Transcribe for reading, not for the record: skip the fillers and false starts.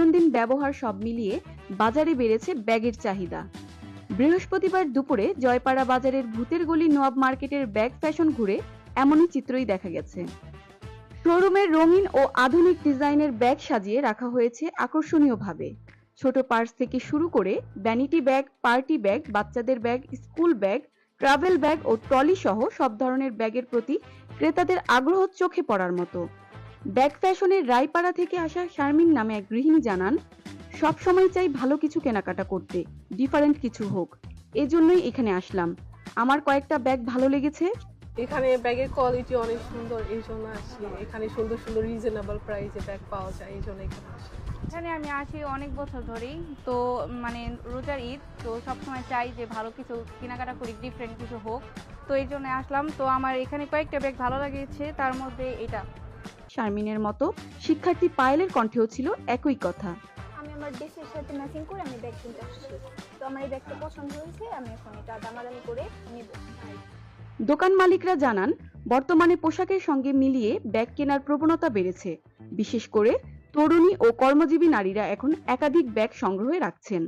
দৈনন্দিন ব্যবহার সব মিলিয়ে বাজারে বেড়েছে ব্যাগের চাহিদা। বৃহস্পতিবার দুপুরে জয়পাড়া বাজারের ভূতের গলি নোয়াব মার্কেটের ব্যাগ ফ্যাশন ঘুরে এমনই চিত্রই দেখা গেছে। শোরুমের রঙিন ও আধুনিক ডিজাইনের ব্যাগ সাজিয়ে রাখা হয়েছে আকর্ষণীয়ভাবে। ছোট পার্স থেকে শুরু করে ভ্যানিটি ব্যাগ, পার্টি ব্যাগ, বাচ্চাদের bag, school bag, travel bag ও ট্রলি সহ সব ধরনের ব্যাগের প্রতি ক্রেতাদের আগ্রহ চোখে পড়ার মতো। ব্যাগ ফ্যাশনের রায়পাড়া থেকে আসা শারমিন নামে এক গৃহিণী জানান, সব সময় চাই ভালো কিছু কেনাকাটা করতে, ডিফারেন্ট কিছু হোক, এজন্যই এখানে আসলাম। আমার কয়েকটা ব্যাগ ভালো লেগেছে। এখানে ব্যাগের কোয়ালিটি অনেক সুন্দর, এই জন্য আসি। এখানে সুন্দর সুন্দর রিজনেবল প্রাইসে ব্যাগ পাওয়া যায়, এই জন্য এখানে আসি। এখানে আমি আসি অনেক বছর ধরেই, তো মানে রোজার ঈদ, তো সবসময় চাই যে ভালো কিছু কেনাকাটা করি, ডিফারেন্ট কিছু হোক, তো এই জন্য আসলাম। তো আমার এখানে কয়েকটা ব্যাগ ভালো লেগেছে, তার মধ্যে এটা। শারমিনের মতো শিক্ষার্থী পায়েলের কণ্ঠেও ছিল একই কথা। আমি আমার ড্রেসের সাথে ম্যাচিং করে আমি ব্যাগ কিনতে আসছি, তো আমার এই ব্যাগটা পছন্দ হয়েছে, আমি এখন এটা দামাদামি করে নিব। দোকান মালিকরা জানান, বর্তমানে পোশাকের সঙ্গে মিলিয়ে ব্যাগ কেনার প্রবণতা বেড়েছে। বিশেষ করে তরুণী ও কর্মজীবী নারীরা এখন একাধিক ব্যাগ সংগ্রহে রাখছেন।